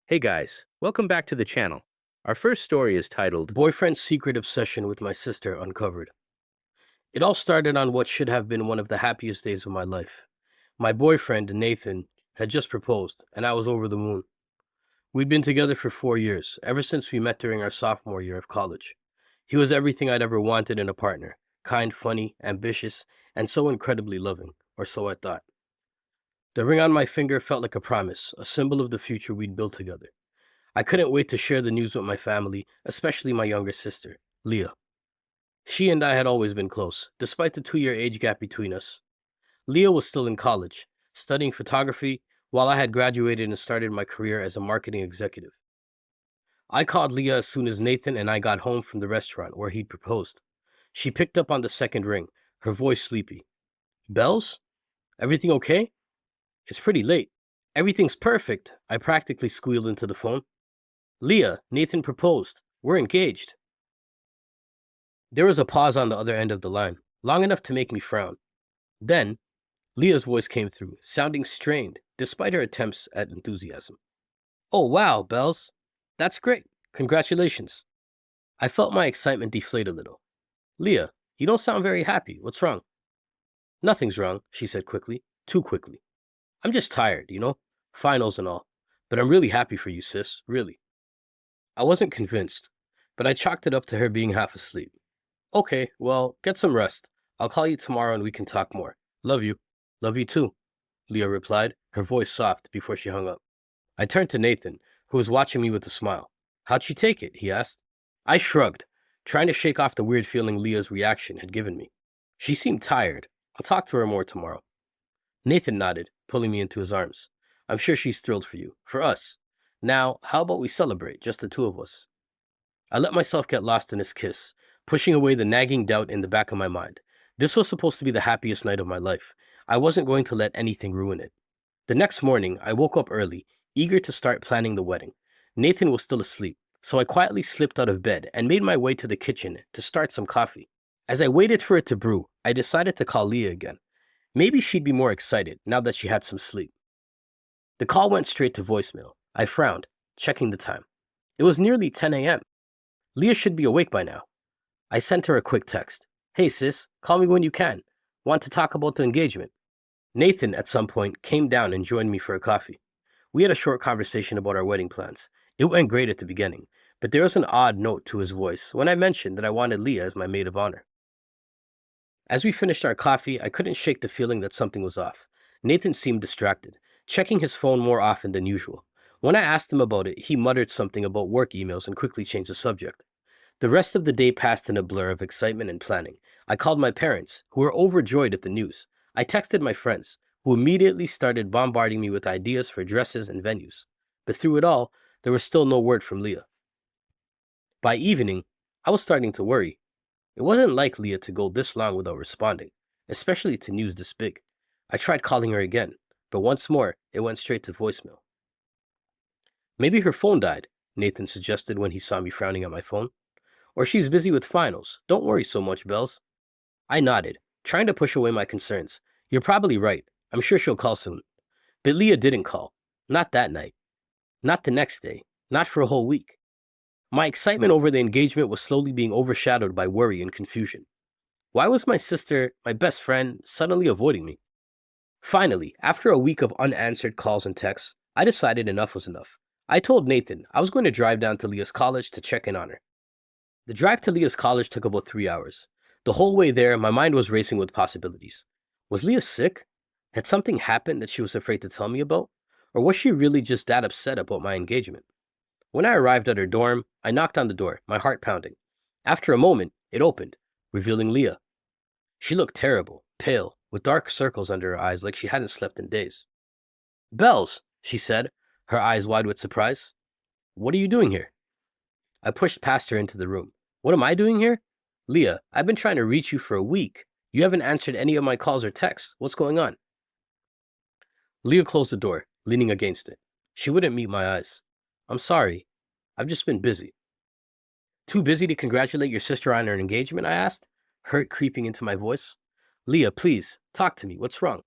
Hey guys, welcome back to the channel. Our first story is titled Boyfriend's Secret Obsession with My Sister Uncovered. It all started on what should have been one of the happiest days of my life. My boyfriend, Nathan, had just proposed, and I was over the moon. We'd been together for 4 years, ever since we met during our sophomore year of college. He was everything I'd ever wanted in a partner: kind, funny, ambitious, and so incredibly loving, or so I thought. The ring on my finger felt like a promise, a symbol of the future we'd built together. I couldn't wait to share the news with my family, especially my younger sister, Leah. She and I had always been close, despite the 2 year age gap between us. Leah was still in college, studying photography, while I had graduated and started my career as a marketing executive. I called Leah as soon as Nathan and I got home from the restaurant where he'd proposed. She picked up on the second ring, her voice sleepy. Bells? Everything okay? It's pretty late. Everything's perfect, I practically squealed into the phone. Leah, Nathan proposed. We're engaged. There was a pause on the other end of the line, long enough to make me frown. Then, Leah's voice came through, sounding strained, despite her attempts at enthusiasm. Oh, wow, Bells. That's great. Congratulations. I felt my excitement deflate a little. Leah, you don't sound very happy. What's wrong? Nothing's wrong, she said quickly, too quickly. I'm just tired. Finals and all. But I'm really happy for you, sis, really. I wasn't convinced, but I chalked it up to her being half asleep. Okay, well, get some rest. I'll call you tomorrow and we can talk more. Love you. Love you too, Leah replied, her voice soft before she hung up. I turned to Nathan, who was watching me with a smile. How'd she take it? He asked. I shrugged, trying to shake off the weird feeling Leah's reaction had given me. She seemed tired. I'll talk to her more tomorrow. Nathan nodded, pulling me into his arms. I'm sure she's thrilled for you. For us. Now, how about we celebrate, just the two of us? I let myself get lost in his kiss, pushing away the nagging doubt in the back of my mind. This was supposed to be the happiest night of my life. I wasn't going to let anything ruin it. The next morning, I woke up early, eager to start planning the wedding. Nathan was still asleep, so I quietly slipped out of bed and made my way to the kitchen to start some coffee. As I waited for it to brew, I decided to call Leah again. Maybe she'd be more excited now that she had some sleep. The call went straight to voicemail. I frowned, checking the time. It was nearly 10 a.m. Leah should be awake by now. I sent her a quick text. Hey sis, call me when you can. Want to talk about the engagement? Nathan, at some point, came down and joined me for a coffee. We had a short conversation about our wedding plans. It went great at the beginning, but there was an odd note to his voice when I mentioned that I wanted Leah as my maid of honor. As we finished our coffee, I couldn't shake the feeling that something was off. Nathan seemed distracted, checking his phone more often than usual. When I asked him about it, he muttered something about work emails and quickly changed the subject. The rest of the day passed in a blur of excitement and planning. I called my parents, who were overjoyed at the news. I texted my friends, who immediately started bombarding me with ideas for dresses and venues. But through it all, there was still no word from Leah. By evening, I was starting to worry. It wasn't like Leah to go this long without responding, especially to news this big. I tried calling her again, but once more, it went straight to voicemail. Maybe her phone died, Nathan suggested when he saw me frowning at my phone. Or she's busy with finals. Don't worry so much, Bells. I nodded, trying to push away my concerns. You're probably right. I'm sure she'll call soon. But Leah didn't call. Not that night. Not the next day. Not for a whole week. My excitement over the engagement was slowly being overshadowed by worry and confusion. Why was my sister, my best friend, suddenly avoiding me? Finally, after a week of unanswered calls and texts, I decided enough was enough. I told Nathan I was going to drive down to Leah's college to check in on her. The drive to Leah's college took about 3 hours. The whole way there, my mind was racing with possibilities. Was Leah sick? Had something happened that she was afraid to tell me about? Or was she really just that upset about my engagement? When I arrived at her dorm, I knocked on the door, my heart pounding. After a moment, it opened, revealing Leah. She looked terrible, pale, with dark circles under her eyes like she hadn't slept in days. Bells, she said, her eyes wide with surprise. What are you doing here? I pushed past her into the room. What am I doing here? Leah, I've been trying to reach you for a week. You haven't answered any of my calls or texts. What's going on? Leah closed the door, leaning against it. She wouldn't meet my eyes. I'm sorry. I've just been busy. Too busy to congratulate your sister on her engagement? I asked, hurt creeping into my voice. Leah, please, talk to me. What's wrong?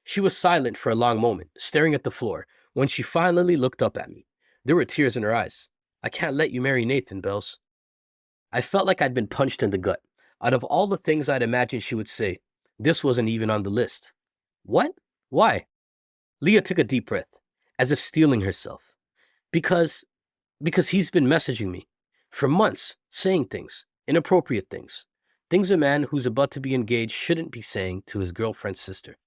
She was silent for a long moment, staring at the floor, when she finally looked up at me. There were tears in her eyes. I can't let you marry Nathan, Bells. I felt like I'd been punched in the gut. Out of all the things I'd imagined she would say, this wasn't even on the list. What? Why? Leah took a deep breath, as if steeling herself. Because he's been messaging me for months, saying things, inappropriate things a man who's about to be engaged shouldn't be saying to his girlfriend's sister.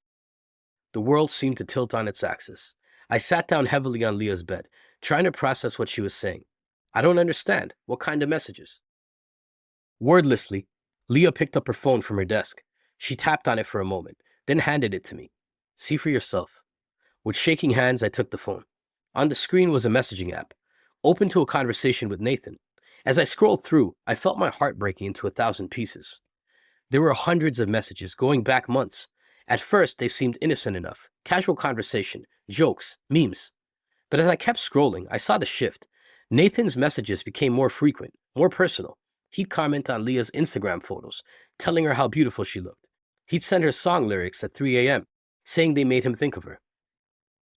The world seemed to tilt on its axis. I sat down heavily on Leah's bed, trying to process what she was saying. I don't understand. What kind of messages? Wordlessly, Leah picked up her phone from her desk. She tapped on it for a moment, then handed it to me. See for yourself. With shaking hands, I took the phone. On the screen was a messaging app, open to a conversation with Nathan. As I scrolled through, I felt my heart breaking into 1,000 pieces. There were hundreds of messages going back months. At first, they seemed innocent enough. Casual conversation, jokes, memes. But as I kept scrolling, I saw the shift. Nathan's messages became more frequent, more personal. He'd comment on Leah's Instagram photos, telling her how beautiful she looked. He'd send her song lyrics at 3 a.m., saying they made him think of her.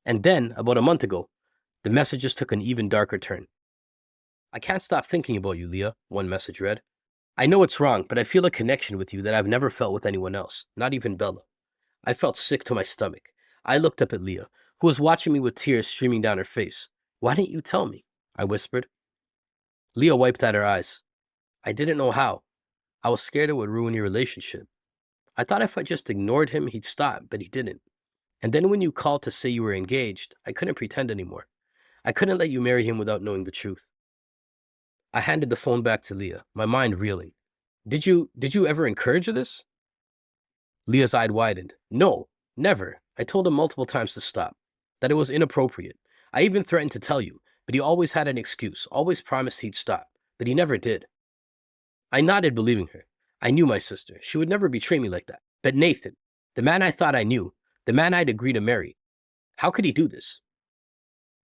And then, about a month ago, the messages took an even darker turn. I can't stop thinking about you, Leah, one message read. I know it's wrong, but I feel a connection with you that I've never felt with anyone else, not even Bella. I felt sick to my stomach. I looked up at Leah, who was watching me with tears streaming down her face. Why didn't you tell me? I whispered. Leah wiped at her eyes. I didn't know how. I was scared it would ruin your relationship. I thought if I just ignored him, he'd stop, but he didn't. And then when you called to say you were engaged, I couldn't pretend anymore. I couldn't let you marry him without knowing the truth. I handed the phone back to Leah, my mind reeling. Did you ever encourage this? Leah's eye widened. No, never. I told him multiple times to stop, that it was inappropriate. I even threatened to tell you, but he always had an excuse, always promised he'd stop, but he never did. I nodded, believing her. I knew my sister. She would never betray me like that. But Nathan, the man I thought I knew, the man I'd agreed to marry, how could he do this?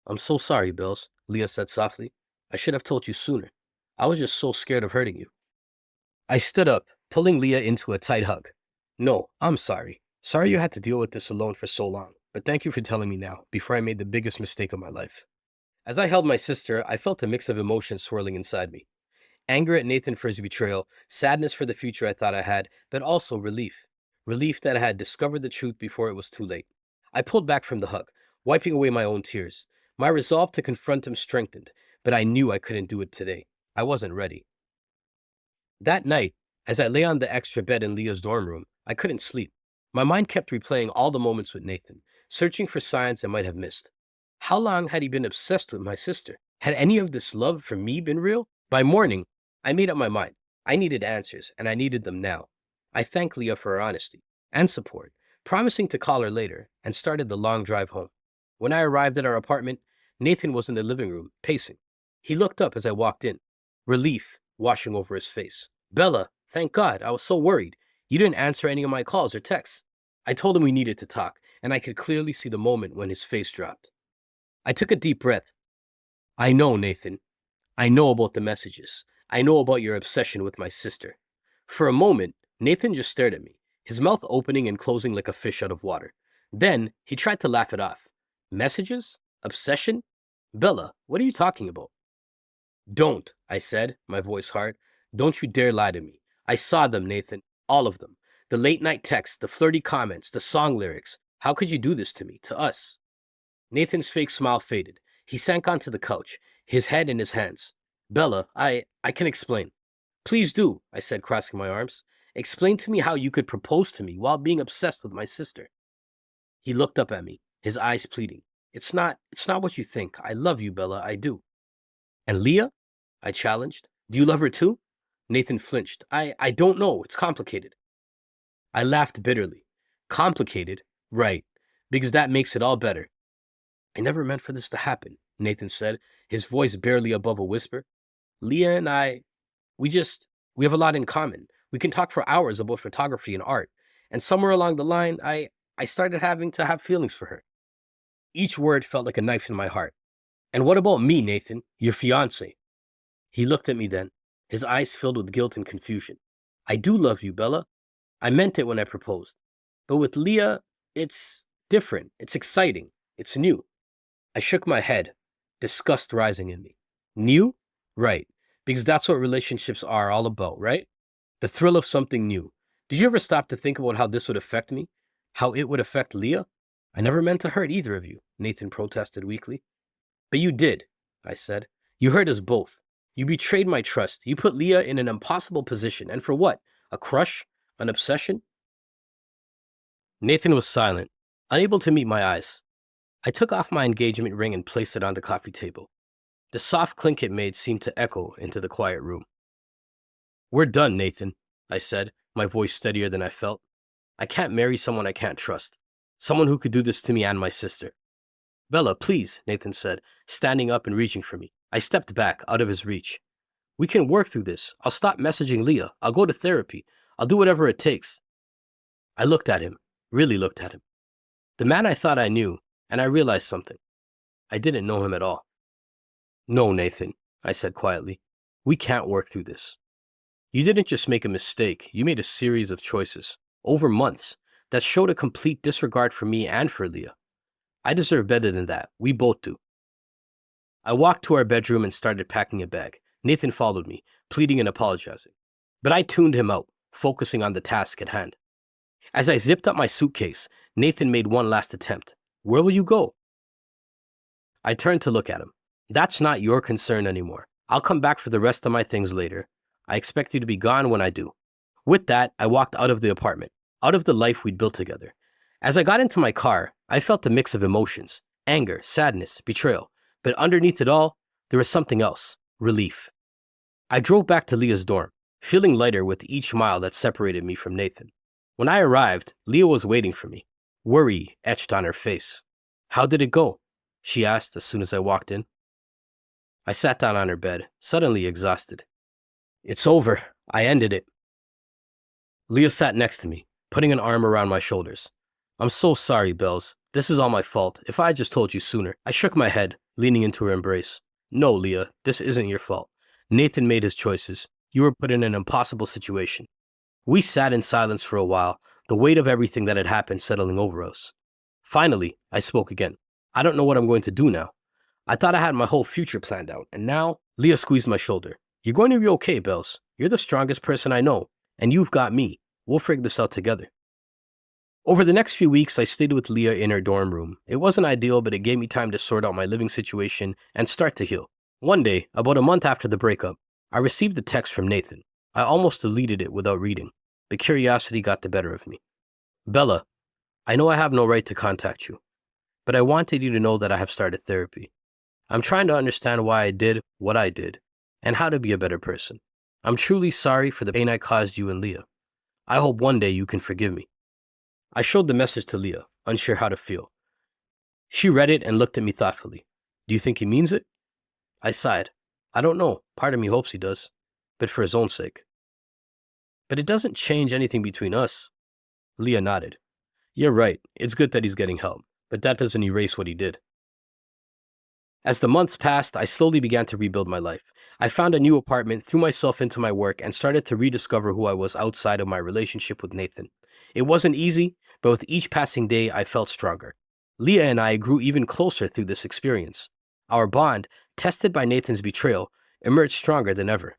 I'm so sorry, Bells, Leah said softly. I should have told you sooner. I was just so scared of hurting you. I stood up, pulling Leah into a tight hug. No, I'm sorry. Sorry you had to deal with this alone for so long, but thank you for telling me now, before I made the biggest mistake of my life. As I held my sister, I felt a mix of emotions swirling inside me. Anger at Nathan for his betrayal, sadness for the future I thought I had, but also relief. Relief that I had discovered the truth before it was too late. I pulled back from the hug, wiping away my own tears. My resolve to confront him strengthened, but I knew I couldn't do it today. I wasn't ready. That night, as I lay on the extra bed in Leah's dorm room, I couldn't sleep. My mind kept replaying all the moments with Nathan, searching for signs I might have missed. How long had he been obsessed with my sister? Had any of this love for me been real? By morning, I made up my mind. I needed answers, and I needed them now. I thanked Leah for her honesty and support, promising to call her later, and started the long drive home. When I arrived at our apartment, Nathan was in the living room, pacing. He looked up as I walked in, relief washing over his face. Bella, thank God, I was so worried. You didn't answer any of my calls or texts. I told him we needed to talk, and I could clearly see the moment when his face dropped. I took a deep breath. I know, Nathan. I know about the messages. I know about your obsession with my sister. For a moment, Nathan just stared at me, his mouth opening and closing like a fish out of water. Then, he tried to laugh it off. Messages? Obsession? Bella, what are you talking about? Don't, I said, my voice hard. Don't you dare lie to me. I saw them, Nathan. All of them. The late night texts, the flirty comments, the song lyrics. How could you do this to me, to us? Nathan's fake smile faded. He sank onto the couch, his head in his hands. Bella, I can explain. Please do, I said, crossing my arms. Explain to me how you could propose to me while being obsessed with my sister. He looked up at me, his eyes pleading. It's not what you think. I love you, Bella, I do. And Leah? I challenged. Do you love her too? Nathan flinched. I don't know. It's complicated. I laughed bitterly. Complicated? Right. Because that makes it all better. I never meant for this to happen, Nathan said, his voice barely above a whisper. Leah and we have a lot in common. We can talk for hours about photography and art. And somewhere along the line, I started having to have feelings for her. Each word felt like a knife in my heart. And what about me, Nathan, your fiancé? He looked at me then, his eyes filled with guilt and confusion. I do love you, Bella. I meant it when I proposed. But with Leah, it's different. It's exciting. It's new. I shook my head. disgust rising in me. New? Right. Because that's what relationships are all about, right? The thrill of something new. Did you ever stop to think about how this would affect me? How it would affect Leah? I never meant to hurt either of you, Nathan protested weakly. But you did, I said. You hurt us both. You betrayed my trust. You put Leah in an impossible position. And for what? A crush? An obsession? Nathan was silent, unable to meet my eyes. I took off my engagement ring and placed it on the coffee table. The soft clink it made seemed to echo into the quiet room. We're done, Nathan, I said, my voice steadier than I felt. I can't marry someone I can't trust. Someone who could do this to me and my sister. Bella, please, Nathan said, standing up and reaching for me. I stepped back, out of his reach. We can work through this. I'll stop messaging Leah. I'll go to therapy. I'll do whatever it takes. I looked at him, really looked at him. The man I thought I knew, and I realized something. I didn't know him at all. No, Nathan, I said quietly. We can't work through this. You didn't just make a mistake. You made a series of choices, over months, that showed a complete disregard for me and for Leah. I deserve better than that. We both do. I walked to our bedroom and started packing a bag. Nathan followed me, pleading and apologizing. But I tuned him out, focusing on the task at hand. As I zipped up my suitcase, Nathan made one last attempt. Where will you go? I turned to look at him. That's not your concern anymore. I'll come back for the rest of my things later. I expect you to be gone when I do. With that, I walked out of the apartment, out of the life we'd built together. As I got into my car, I felt a mix of emotions, anger, sadness, betrayal. But underneath it all, there was something else, relief. I drove back to Leah's dorm, feeling lighter with each mile that separated me from Nathan. When I arrived, Leah was waiting for me, worry etched on her face. How did it go? She asked as soon as I walked in. I sat down on her bed, suddenly exhausted. It's over. I ended it. Leah sat next to me, putting an arm around my shoulders. I'm so sorry, Bells. This is all my fault. If I had just told you sooner. I shook my head, leaning into her embrace. No, Leah, this isn't your fault. Nathan made his choices. You were put in an impossible situation. We sat in silence for a while, the weight of everything that had happened settling over us. Finally, I spoke again. I don't know what I'm going to do now. I thought I had my whole future planned out, and now... Leah squeezed my shoulder. You're going to be okay, Bells. You're the strongest person I know, and you've got me. We'll figure this out together. Over the next few weeks, I stayed with Leah in her dorm room. It wasn't ideal, but it gave me time to sort out my living situation and start to heal. One day, about a month after the breakup, I received a text from Nathan. I almost deleted it without reading, but curiosity got the better of me. Bella, I know I have no right to contact you, but I wanted you to know that I have started therapy. I'm trying to understand why I did what I did and how to be a better person. I'm truly sorry for the pain I caused you and Leah. I hope one day you can forgive me. I showed the message to Leah, unsure how to feel. She read it and looked at me thoughtfully. Do you think he means it? I sighed. I don't know. Part of me hopes he does, but for his own sake. But it doesn't change anything between us. Leah nodded. You're right. It's good that he's getting help, but that doesn't erase what he did. As the months passed, I slowly began to rebuild my life. I found a new apartment, threw myself into my work, and started to rediscover who I was outside of my relationship with Nathan. It wasn't easy, but with each passing day, I felt stronger. Leah and I grew even closer through this experience. Our bond, tested by Nathan's betrayal, emerged stronger than ever.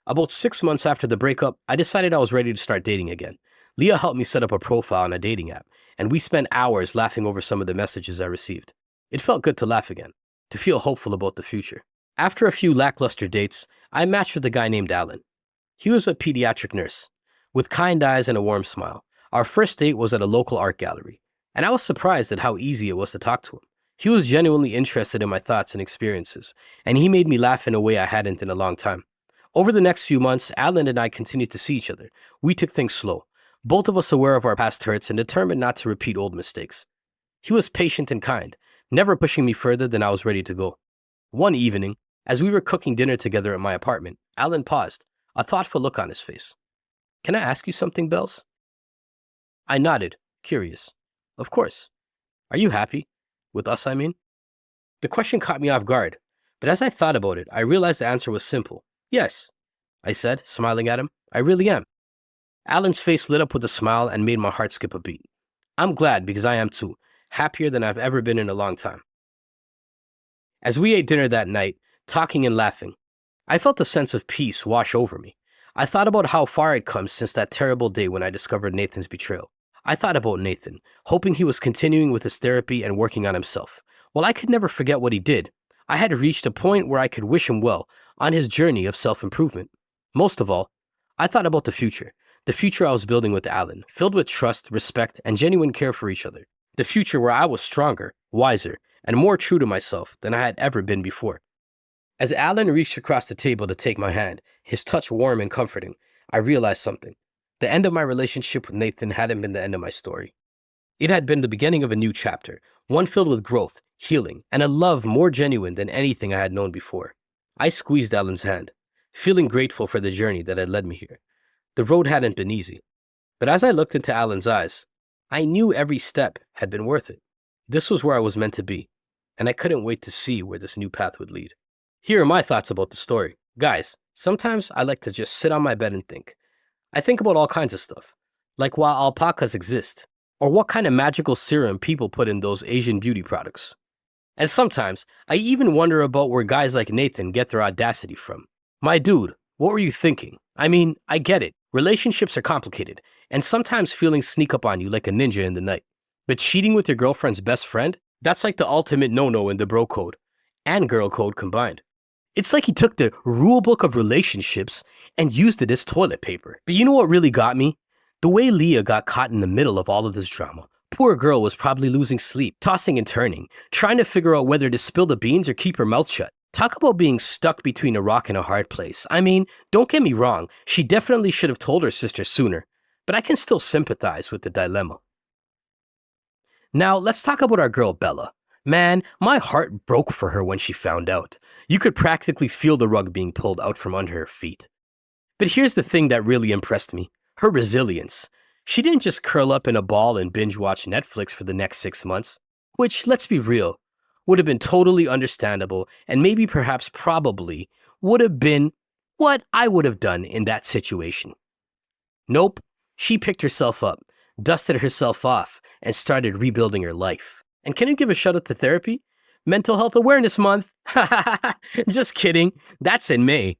About 6 months after the breakup, I decided I was ready to start dating again. Leah helped me set up a profile on a dating app, and we spent hours laughing over some of the messages I received. It felt good to laugh again, to feel hopeful about the future. After a few lackluster dates, I matched with a guy named Alan. He was a pediatric nurse, with kind eyes and a warm smile. Our first date was at a local art gallery, and I was surprised at how easy it was to talk to him. He was genuinely interested in my thoughts and experiences, and he made me laugh in a way I hadn't in a long time. Over the next few months, Alan and I continued to see each other. We took things slow, both of us aware of our past hurts and determined not to repeat old mistakes. He was patient and kind, never pushing me further than I was ready to go. One evening, as we were cooking dinner together at my apartment, Alan paused, a thoughtful look on his face. Can I ask you something, Bells? I nodded, curious. Of course. Are you happy? With us, I mean? The question caught me off guard, but as I thought about it, I realized the answer was simple. Yes, I said, smiling at him. I really am. Alan's face lit up with a smile and made my heart skip a beat. I'm glad because I am too, happier than I've ever been in a long time. As we ate dinner that night, talking and laughing, I felt a sense of peace wash over me. I thought about how far I'd come since that terrible day when I discovered Nathan's betrayal. I thought about Nathan, hoping he was continuing with his therapy and working on himself. While I could never forget what he did, I had reached a point where I could wish him well on his journey of self-improvement. Most of all, I thought about the future I was building with Alan, filled with trust, respect, and genuine care for each other. The future where I was stronger, wiser, and more true to myself than I had ever been before. As Alan reached across the table to take my hand, his touch warm and comforting, I realized something. The end of my relationship with Nathan hadn't been the end of my story. It had been the beginning of a new chapter, one filled with growth, healing, and a love more genuine than anything I had known before. I squeezed Alan's hand, feeling grateful for the journey that had led me here. The road hadn't been easy, but as I looked into Alan's eyes, I knew every step had been worth it. This was where I was meant to be, and I couldn't wait to see where this new path would lead. Here are my thoughts about the story. Guys, sometimes I like to just sit on my bed and think. I think about all kinds of stuff, like why alpacas exist, or what kind of magical serum people put in those Asian beauty products. And sometimes I even wonder about where guys like Nathan get their audacity from. My dude, what were you thinking? I mean, I get it. Relationships are complicated, and sometimes feelings sneak up on you like a ninja in the night. But cheating with your girlfriend's best friend? That's like the ultimate no-no in the bro code and girl code combined. It's like he took the rule book of relationships and used it as toilet paper. But you know what really got me? The way Leah got caught in the middle of all of this drama. Poor girl was probably losing sleep, tossing and turning, trying to figure out whether to spill the beans or keep her mouth shut. Talk about being stuck between a rock and a hard place. I mean, don't get me wrong, she definitely should have told her sister sooner, but I can still sympathize with the dilemma. Now, let's talk about our girl Bella. Man, my heart broke for her when she found out. You could practically feel the rug being pulled out from under her feet. But here's the thing that really impressed me. Her resilience. She didn't just curl up in a ball and binge watch Netflix for the next 6 months, which, let's be real, would have been totally understandable and maybe perhaps probably would have been what I would have done in that situation. Nope, she picked herself up, dusted herself off, and started rebuilding her life. And can you give a shout out to therapy? Mental Health Awareness Month. Just kidding. That's in May.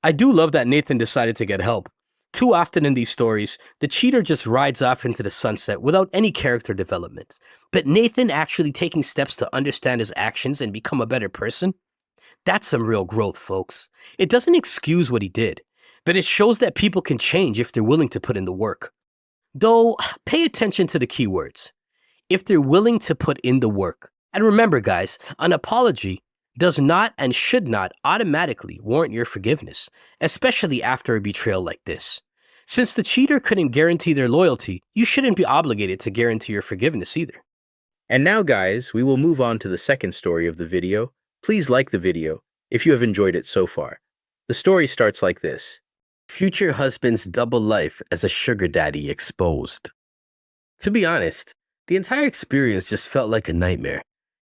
I do love that Nathan decided to get help. Too often in these stories, the cheater just rides off into the sunset without any character development. But Nathan actually taking steps to understand his actions and become a better person? That's some real growth, folks. It doesn't excuse what he did, but it shows that people can change if they're willing to put in the work. Though, pay attention to the keywords. If they're willing to put in the work. And remember, guys, an apology does not and should not automatically warrant your forgiveness, especially after a betrayal like this. Since the cheater couldn't guarantee their loyalty, you shouldn't be obligated to guarantee your forgiveness either. And now, guys, we will move on to the second story of the video. Please like the video if you have enjoyed it so far. The story starts like this. Future husband's double life as a sugar daddy exposed. To be honest, the entire experience just felt like a nightmare.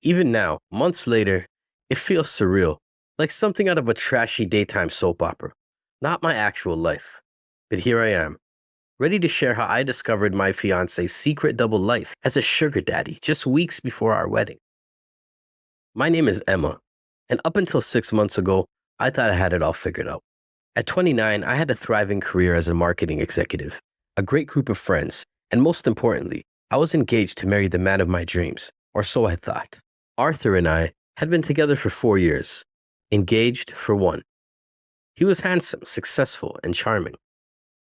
Even now, months later, it feels surreal, like something out of a trashy daytime soap opera. Not my actual life. But here I am, ready to share how I discovered my fiancé's secret double life as a sugar daddy just weeks before our wedding. My name is Emma, and up until 6 months ago, I thought I had it all figured out. At 29, I had a thriving career as a marketing executive, a great group of friends, and most importantly, I was engaged to marry the man of my dreams, or so I thought. Arthur and I had been together for 4 years, engaged for 1. He was handsome, successful, and charming.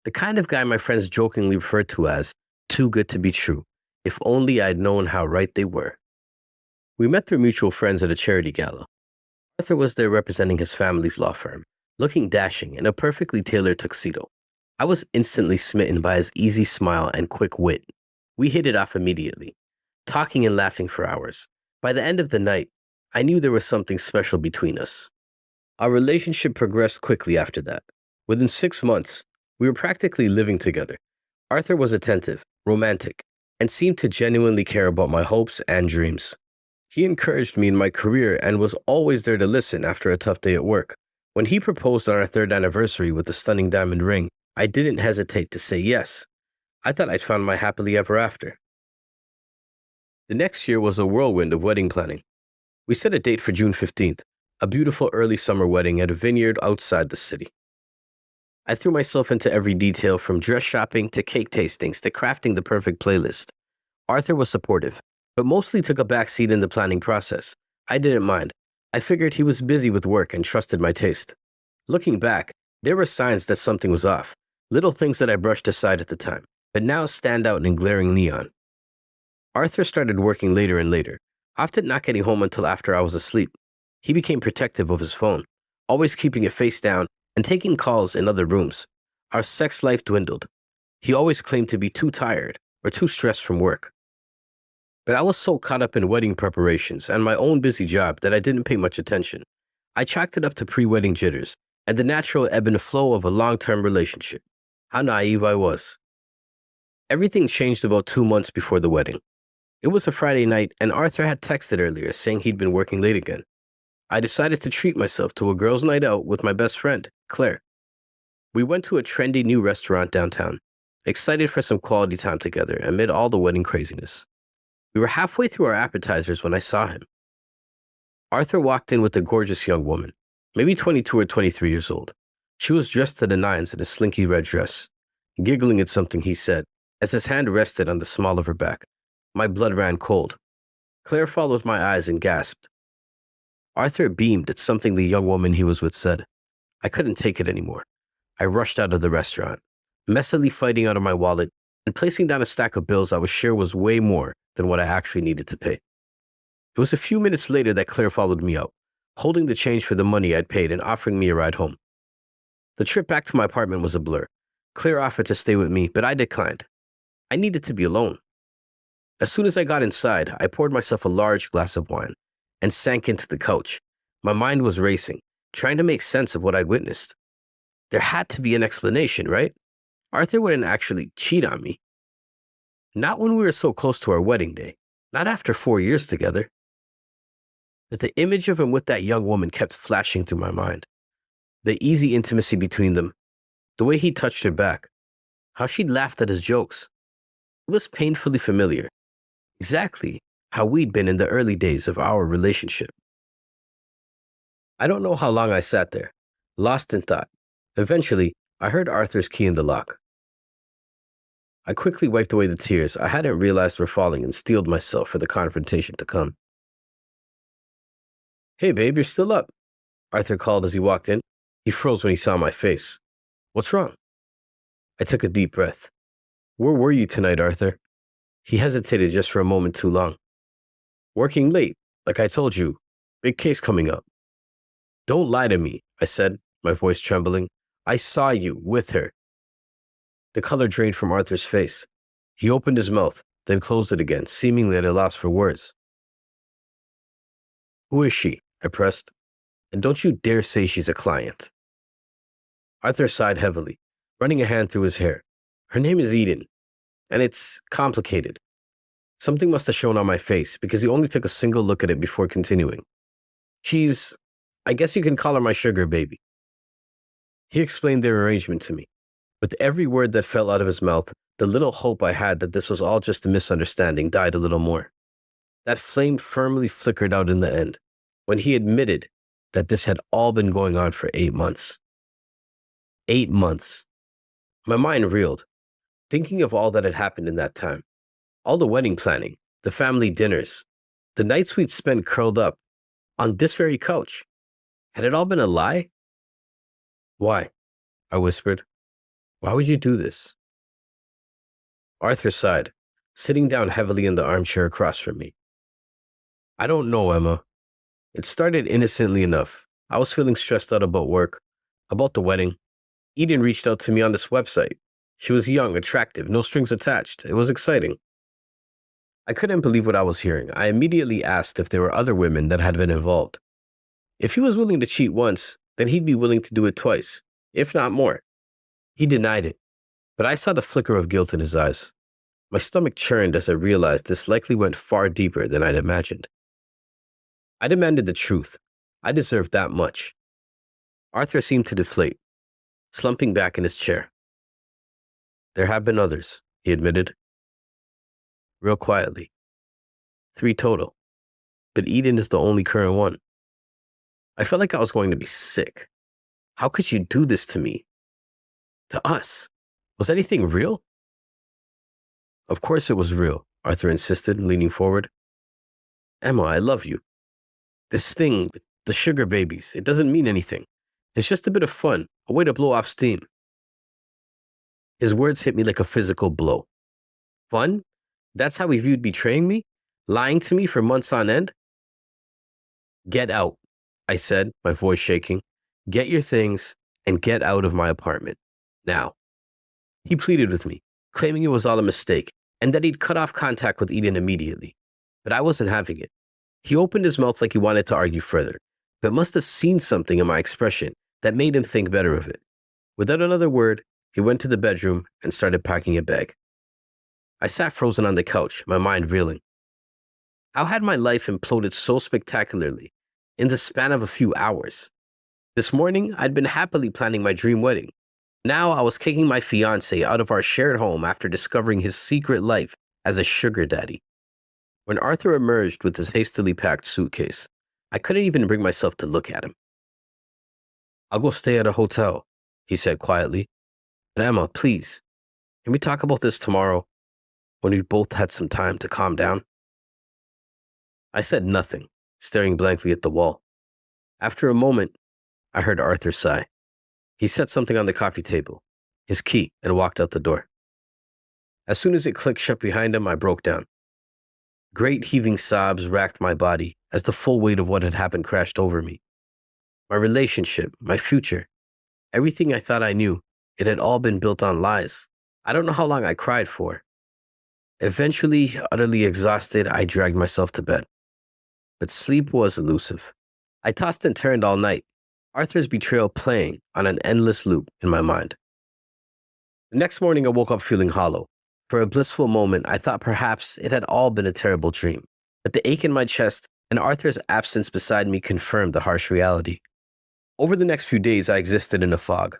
The kind of guy my friends jokingly referred to as too good to be true, if only I'd known how right they were. We met through mutual friends at a charity gala. Arthur was there representing his family's law firm, looking dashing in a perfectly tailored tuxedo. I was instantly smitten by his easy smile and quick wit. We hit it off immediately, talking and laughing for hours. By the end of the night, I knew there was something special between us. Our relationship progressed quickly after that. Within 6 months, we were practically living together. Arthur was attentive, romantic, and seemed to genuinely care about my hopes and dreams. He encouraged me in my career and was always there to listen after a tough day at work. When he proposed on our 3rd anniversary with a stunning diamond ring, I didn't hesitate to say yes. I thought I'd found my happily ever after. The next year was a whirlwind of wedding planning. We set a date for June 15th, a beautiful early summer wedding at a vineyard outside the city. I threw myself into every detail from dress shopping to cake tastings to crafting the perfect playlist. Arthur was supportive, but mostly took a backseat in the planning process. I didn't mind. I figured he was busy with work and trusted my taste. Looking back, there were signs that something was off, little things that I brushed aside at the time, but now stand out in glaring neon. Arthur started working later and later, often not getting home until after I was asleep. He became protective of his phone, always keeping it face down and taking calls in other rooms. Our sex life dwindled. He always claimed to be too tired or too stressed from work. But I was so caught up in wedding preparations and my own busy job that I didn't pay much attention. I chalked it up to pre-wedding jitters and the natural ebb and flow of a long-term relationship. How naive I was. Everything changed about 2 months before the wedding. It was a Friday night, and Arthur had texted earlier saying he'd been working late again. I decided to treat myself to a girls' night out with my best friend, Claire. We went to a trendy new restaurant downtown, excited for some quality time together amid all the wedding craziness. We were halfway through our appetizers when I saw him. Arthur walked in with a gorgeous young woman, maybe 22 or 23 years old. She was dressed to the nines in a slinky red dress, giggling at something he said as his hand rested on the small of her back. My blood ran cold. Claire followed my eyes and gasped. Arthur beamed at something the young woman he was with said. I couldn't take it anymore. I rushed out of the restaurant, messily fighting out of my wallet and placing down a stack of bills I was sure was way more than what I actually needed to pay. It was a few minutes later that Claire followed me out, holding the change for the money I'd paid and offering me a ride home. The trip back to my apartment was a blur. Claire offered to stay with me, but I declined. I needed to be alone. As soon as I got inside, I poured myself a large glass of wine and sank into the couch. My mind was racing, trying to make sense of what I'd witnessed. There had to be an explanation, right? Arthur wouldn't actually cheat on me. Not when we were so close to our wedding day. Not after 4 years together. But the image of him with that young woman kept flashing through my mind. The easy intimacy between them, the way he touched her back, how she'd laughed at his jokes. It was painfully familiar. Exactly how we'd been in the early days of our relationship. I don't know how long I sat there, lost in thought. Eventually, I heard Arthur's key in the lock. I quickly wiped away the tears I hadn't realized were falling and steeled myself for the confrontation to come. Hey babe, you're still up, Arthur called as he walked in. He froze when he saw my face. What's wrong? I took a deep breath. Where were you tonight, Arthur? He hesitated just for a moment too long. Working late, like I told you. Big case coming up. Don't lie to me, I said, my voice trembling. I saw you with her. The color drained from Arthur's face. He opened his mouth, then closed it again, seemingly at a loss for words. Who is she? I pressed. And don't you dare say she's a client. Arthur sighed heavily, running a hand through his hair. Her name is Eden, and it's complicated. Something must have shown on my face because he only took a single look at it before continuing. I guess you can call her my sugar baby. He explained their arrangement to me. With every word that fell out of his mouth, the little hope I had that this was all just a misunderstanding died a little more. That flame firmly flickered out in the end, when he admitted that this had all been going on for 8 months. 8 months. My mind reeled, thinking of all that had happened in that time. All the wedding planning, the family dinners, the nights we'd spent curled up on this very couch. Had it all been a lie? Why? I whispered. Why would you do this? Arthur sighed, sitting down heavily in the armchair across from me. I don't know, Emma. It started innocently enough. I was feeling stressed out about work, about the wedding. Eden reached out to me on this website. She was young, attractive, no strings attached. It was exciting. I couldn't believe what I was hearing. I immediately asked if there were other women that had been involved. If he was willing to cheat once, then he'd be willing to do it twice, if not more. He denied it, but I saw the flicker of guilt in his eyes. My stomach churned as I realized this likely went far deeper than I'd imagined. I demanded the truth. I deserved that much. Arthur seemed to deflate, slumping back in his chair. There have been others, he admitted. Real quietly. 3 total. but Eden is the only current one. I felt like I was going to be sick. How could you do this to me? To us? Was anything real? Of course it was real, Arthur insisted, leaning forward. Emma, I love you. This thing, the sugar babies, it doesn't mean anything. It's just a bit of fun, a way to blow off steam. His words hit me like a physical blow. Fun? That's how he viewed betraying me? Lying to me for months on end? Get out, I said, my voice shaking. Get your things and get out of my apartment. Now. He pleaded with me, claiming it was all a mistake and that he'd cut off contact with Eden immediately. But I wasn't having it. He opened his mouth like he wanted to argue further, but must have seen something in my expression that made him think better of it. Without another word, he went to the bedroom and started packing a bag. I sat frozen on the couch, my mind reeling. How had my life imploded so spectacularly in the span of a few hours? This morning, I'd been happily planning my dream wedding. Now I was kicking my fiancé out of our shared home after discovering his secret life as a sugar daddy. When Arthur emerged with his hastily packed suitcase, I couldn't even bring myself to look at him. I'll go stay at a hotel, he said quietly. But Emma, please, can we talk about this tomorrow when we've both had some time to calm down? I said nothing, staring blankly at the wall. After a moment, I heard Arthur sigh. He set something on the coffee table, his key, and walked out the door. As soon as it clicked shut behind him, I broke down. Great heaving sobs racked my body as the full weight of what had happened crashed over me. My relationship, my future, everything I thought I knew, it had all been built on lies. I don't know how long I cried for. Eventually, utterly exhausted, I dragged myself to bed. But sleep was elusive. I tossed and turned all night, Arthur's betrayal playing on an endless loop in my mind. The next morning, I woke up feeling hollow. For a blissful moment, I thought perhaps it had all been a terrible dream. But the ache in my chest and Arthur's absence beside me confirmed the harsh reality. Over the next few days, I existed in a fog.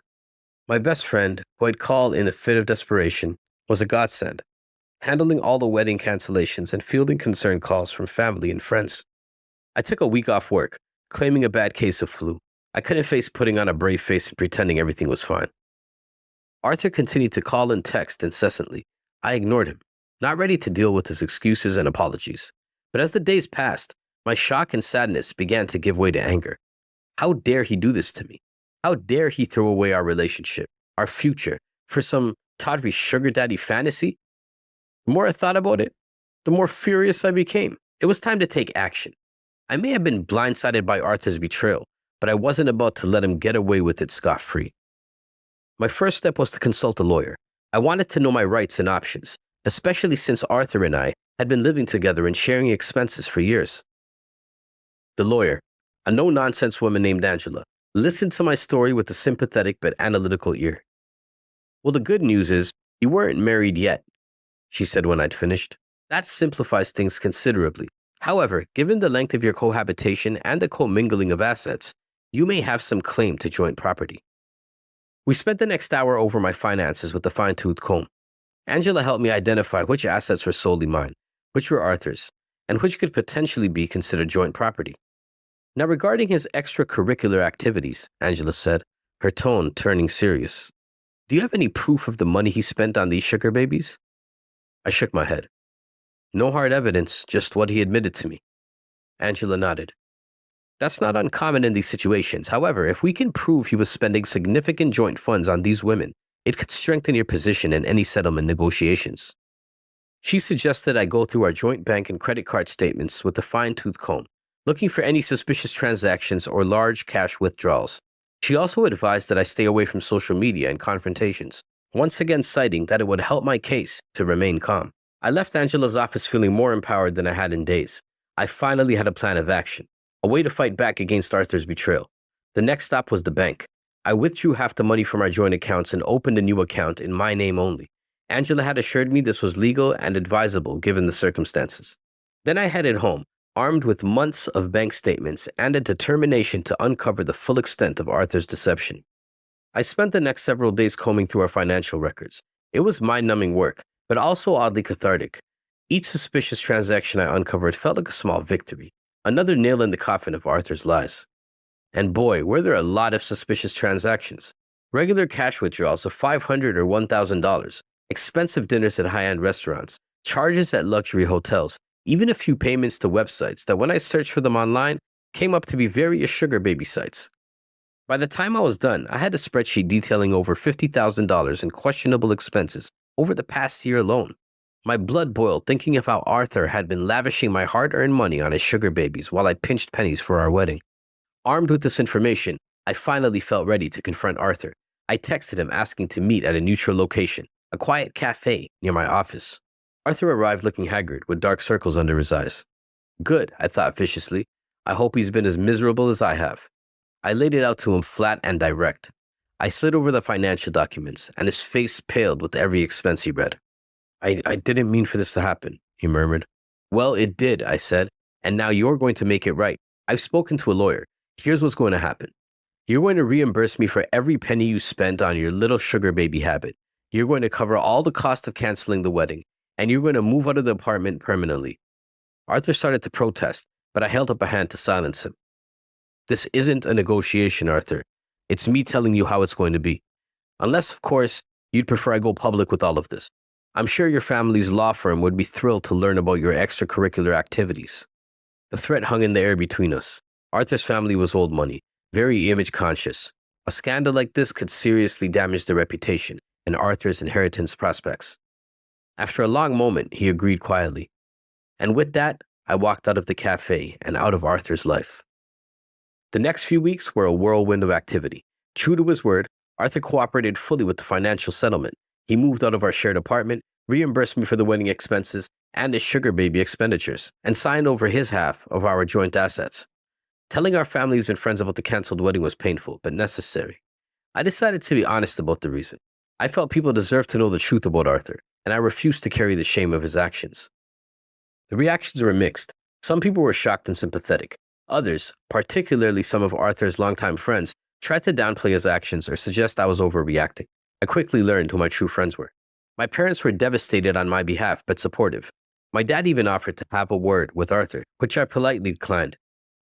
My best friend, who I'd call in a fit of desperation, was a godsend, handling all the wedding cancellations and fielding concerned calls from family and friends. I took a week off work, claiming a bad case of flu. I couldn't face putting on a brave face and pretending everything was fine. Arthur continued to call and text incessantly. I ignored him, not ready to deal with his excuses and apologies. But as the days passed, my shock and sadness began to give way to anger. How dare he do this to me? How dare he throw away our relationship, our future, for some tawdry sugar daddy fantasy? The more I thought about it, the more furious I became. It was time to take action. I may have been blindsided by Arthur's betrayal, but I wasn't about to let him get away with it scot-free. My first step was to consult a lawyer. I wanted to know my rights and options, especially since Arthur and I had been living together and sharing expenses for years. The lawyer, a no-nonsense woman named Angela, listened to my story with a sympathetic but analytical ear. Well, the good news is, you weren't married yet, she said when I'd finished. That simplifies things considerably. However, given the length of your cohabitation and the commingling of assets, you may have some claim to joint property. We spent the next hour over my finances with a fine-tooth comb. Angela helped me identify which assets were solely mine, which were Arthur's, and which could potentially be considered joint property. Now, regarding his extracurricular activities, Angela said, her tone turning serious. Do you have any proof of the money he spent on these sugar babies? I shook my head. No hard evidence, just what he admitted to me. Angela nodded. That's not uncommon in these situations. However, if we can prove he was spending significant joint funds on these women, it could strengthen your position in any settlement negotiations. She suggested I go through our joint bank and credit card statements with a fine-tooth comb, looking for any suspicious transactions or large cash withdrawals. She also advised that I stay away from social media and confrontations, once again citing that it would help my case to remain calm. I left Angela's office feeling more empowered than I had in days. I finally had a plan of action, a way to fight back against Arthur's betrayal. The next stop was the bank. I withdrew half the money from our joint accounts and opened a new account in my name only. Angela had assured me this was legal and advisable given the circumstances. Then I headed home, armed with months of bank statements and a determination to uncover the full extent of Arthur's deception. I spent the next several days combing through our financial records. It was mind-numbing work, but also oddly cathartic. Each suspicious transaction I uncovered felt like a small victory, Another nail in the coffin of Arthur's lies. And boy, were there a lot of suspicious transactions. Regular cash withdrawals of $500 or $1,000, expensive dinners at high-end restaurants, charges at luxury hotels, even a few payments to websites that when I searched for them online, came up to be various sugar baby sites. By the time I was done, I had a spreadsheet detailing over $50,000 in questionable expenses over the past year alone. My blood boiled thinking of how Arthur had been lavishing my hard-earned money on his sugar babies while I pinched pennies for our wedding. Armed with this information, I finally felt ready to confront Arthur. I texted him asking to meet at a neutral location, a quiet cafe near my office. Arthur arrived looking haggard with dark circles under his eyes. Good, I thought viciously. I hope he's been as miserable as I have. I laid it out to him flat and direct. I slid over the financial documents, and his face paled with every expense he read. I didn't mean for this to happen, he murmured. Well, it did, I said, and now you're going to make it right. I've spoken to a lawyer. Here's what's going to happen. You're going to reimburse me for every penny you spent on your little sugar baby habit. You're going to cover all the cost of canceling the wedding, and you're going to move out of the apartment permanently. Arthur started to protest, but I held up a hand to silence him. This isn't a negotiation, Arthur. It's me telling you how it's going to be. Unless, of course, you'd prefer I go public with all of this. I'm sure your family's law firm would be thrilled to learn about your extracurricular activities. The threat hung in the air between us. Arthur's family was old money, very image conscious. A scandal like this could seriously damage their reputation and Arthur's inheritance prospects. After a long moment, he agreed quietly. And with that, I walked out of the cafe and out of Arthur's life. The next few weeks were a whirlwind of activity. True to his word, Arthur cooperated fully with the financial settlement. He moved out of our shared apartment, reimbursed me for the wedding expenses and his sugar baby expenditures, and signed over his half of our joint assets. Telling our families and friends about the canceled wedding was painful, but necessary. I decided to be honest about the reason. I felt people deserved to know the truth about Arthur, and I refused to carry the shame of his actions. The reactions were mixed. Some people were shocked and sympathetic. Others, particularly some of Arthur's longtime friends, tried to downplay his actions or suggest I was overreacting. I quickly learned who my true friends were. My parents were devastated on my behalf, but supportive. My dad even offered to have a word with Arthur, which I politely declined.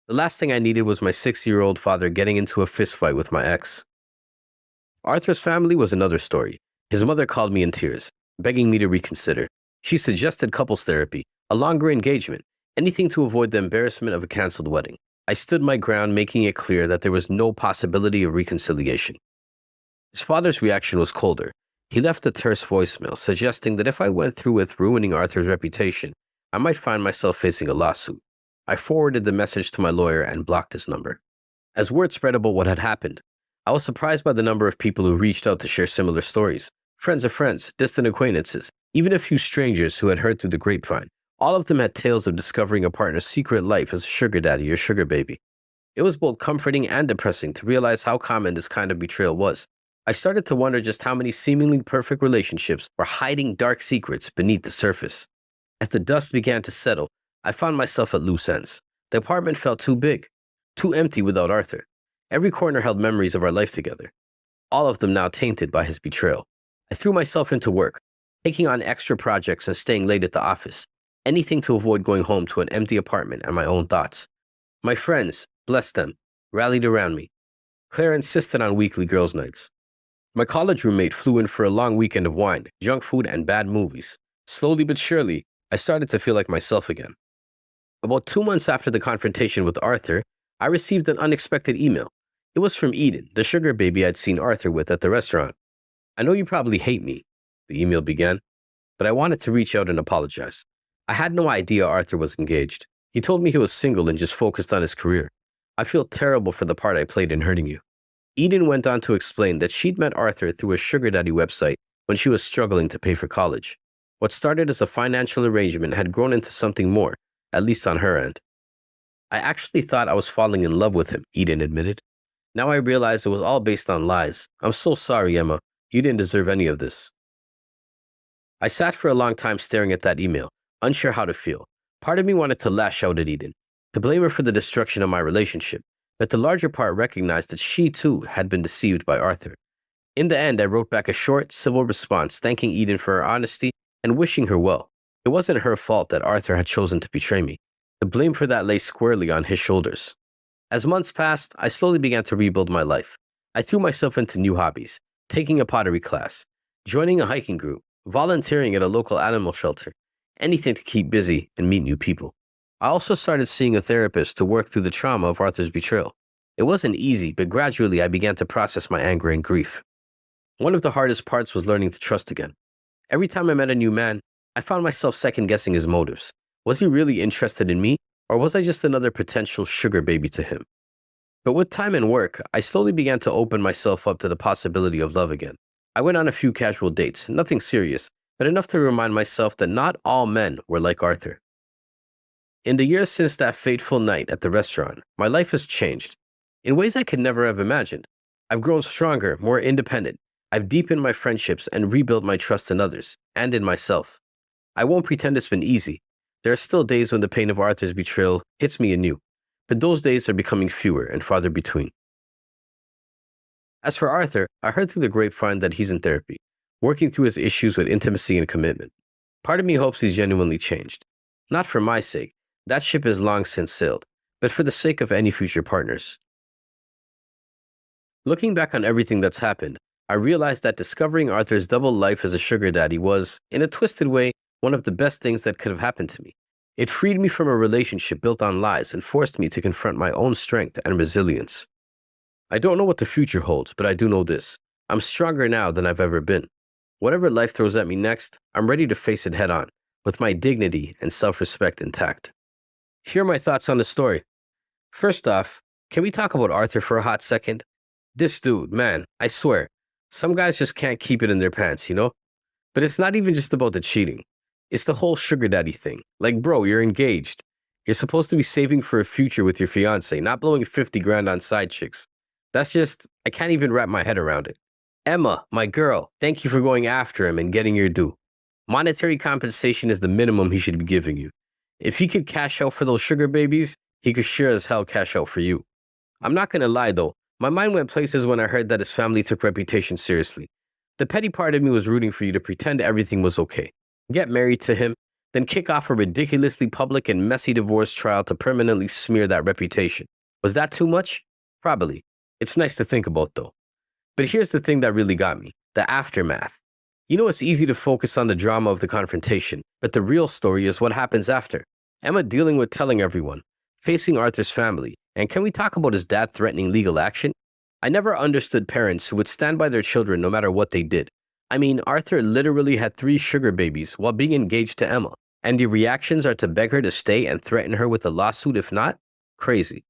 The last thing I needed was my 6-year-old father getting into a fistfight with my ex. Arthur's family was another story. His mother called me in tears, begging me to reconsider. She suggested couples therapy, a longer engagement, anything to avoid the embarrassment of a canceled wedding. I stood my ground, making it clear that there was no possibility of reconciliation. His father's reaction was colder. He left a terse voicemail, suggesting that if I went through with ruining Arthur's reputation, I might find myself facing a lawsuit. I forwarded the message to my lawyer and blocked his number. As word spread about what had happened, I was surprised by the number of people who reached out to share similar stories. Friends of friends, distant acquaintances, even a few strangers who had heard through the grapevine. All of them had tales of discovering a partner's secret life as a sugar daddy or sugar baby. It was both comforting and depressing to realize how common this kind of betrayal was. I started to wonder just how many seemingly perfect relationships were hiding dark secrets beneath the surface. As the dust began to settle, I found myself at loose ends. The apartment felt too big, too empty without Arthur. Every corner held memories of our life together, all of them now tainted by his betrayal. I threw myself into work, taking on extra projects and staying late at the office. Anything to avoid going home to an empty apartment and my own thoughts. My friends, bless them, rallied around me. Claire insisted on weekly girls' nights. My college roommate flew in for a long weekend of wine, junk food, and bad movies. Slowly but surely, I started to feel like myself again. About 2 months after the confrontation with Arthur, I received an unexpected email. It was from Eden, the sugar baby I'd seen Arthur with at the restaurant. I know you probably hate me, the email began, but I wanted to reach out and apologize. I had no idea Arthur was engaged. He told me he was single and just focused on his career. I feel terrible for the part I played in hurting you. Eden went on to explain that she'd met Arthur through a sugar daddy website when she was struggling to pay for college. What started as a financial arrangement had grown into something more, at least on her end. I actually thought I was falling in love with him, Eden admitted. Now I realize it was all based on lies. I'm so sorry, Emma. You didn't deserve any of this. I sat for a long time staring at that email, unsure how to feel. Part of me wanted to lash out at Eden, to blame her for the destruction of my relationship, but the larger part recognized that she too had been deceived by Arthur. In the end, I wrote back a short, civil response thanking Eden for her honesty and wishing her well. It wasn't her fault that Arthur had chosen to betray me. The blame for that lay squarely on his shoulders. As months passed, I slowly began to rebuild my life. I threw myself into new hobbies, taking a pottery class, joining a hiking group, volunteering at a local animal shelter, anything to keep busy and meet new people. I also started seeing a therapist to work through the trauma of Arthur's betrayal. It wasn't easy, but gradually I began to process my anger and grief. One of the hardest parts was learning to trust again. Every time I met a new man, I found myself second-guessing his motives. Was he really interested in me, or was I just another potential sugar baby to him? But with time and work, I slowly began to open myself up to the possibility of love again. I went on a few casual dates, nothing serious, but enough to remind myself that not all men were like Arthur. In the years since that fateful night at the restaurant, my life has changed in ways I could never have imagined. I've grown stronger, more independent. I've deepened my friendships and rebuilt my trust in others and in myself. I won't pretend it's been easy. There are still days when the pain of Arthur's betrayal hits me anew, but those days are becoming fewer and farther between. As for Arthur, I heard through the grapevine that he's in therapy, working through his issues with intimacy and commitment. Part of me hopes he's genuinely changed. Not for my sake, that ship has long since sailed, but for the sake of any future partners. Looking back on everything that's happened, I realized that discovering Arthur's double life as a sugar daddy was, in a twisted way, one of the best things that could have happened to me. It freed me from a relationship built on lies and forced me to confront my own strength and resilience. I don't know what the future holds, but I do know this. I'm stronger now than I've ever been. Whatever life throws at me next, I'm ready to face it head on, with my dignity and self-respect intact. Here are my thoughts on the story. First off, can we talk about Arthur for a hot second? This dude, man, I swear, some guys just can't keep it in their pants, you know? But it's not even just about the cheating. It's the whole sugar daddy thing. Like, bro, you're engaged. You're supposed to be saving for a future with your fiance, not blowing 50 grand on side chicks. That's just, I can't even wrap my head around it. Emma, my girl, thank you for going after him and getting your due. Monetary compensation is the minimum he should be giving you. If he could cash out for those sugar babies, he could sure as hell cash out for you. I'm not gonna lie though, my mind went places when I heard that his family took reputation seriously. The petty part of me was rooting for you to pretend everything was okay. Get married to him, then kick off a ridiculously public and messy divorce trial to permanently smear that reputation. Was that too much? Probably. It's nice to think about though. But here's the thing that really got me, the aftermath. You know, it's easy to focus on the drama of the confrontation, but the real story is what happens after. Emma dealing with telling everyone, facing Arthur's family, and can we talk about his dad threatening legal action? I never understood parents who would stand by their children no matter what they did. I mean, Arthur literally had 3 sugar babies while being engaged to Emma, and the reactions are to beg her to stay and threaten her with a lawsuit if not? Crazy.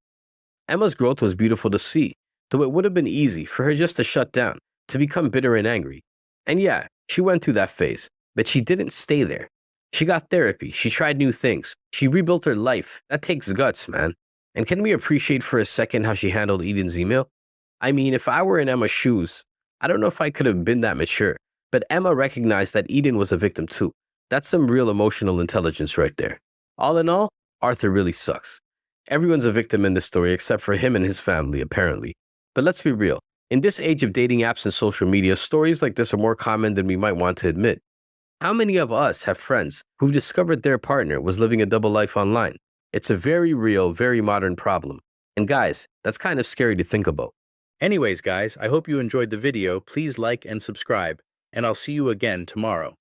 Emma's growth was beautiful to see, though it would have been easy for her just to shut down, to become bitter and angry. And yeah, she went through that phase, but she didn't stay there. She got therapy, she tried new things, she rebuilt her life. That takes guts, man. And can we appreciate for a second how she handled Eden's email? I mean, if I were in Emma's shoes, I don't know if I could have been that mature, but Emma recognized that Eden was a victim too. That's some real emotional intelligence right there. All in all, Arthur really sucks. Everyone's a victim in this story except for him and his family, apparently. But let's be real. In this age of dating apps and social media, stories like this are more common than we might want to admit. How many of us have friends who've discovered their partner was living a double life online? It's a very real, very modern problem. And guys, that's kind of scary to think about. Anyways, guys, I hope you enjoyed the video. Please like and subscribe, and I'll see you again tomorrow.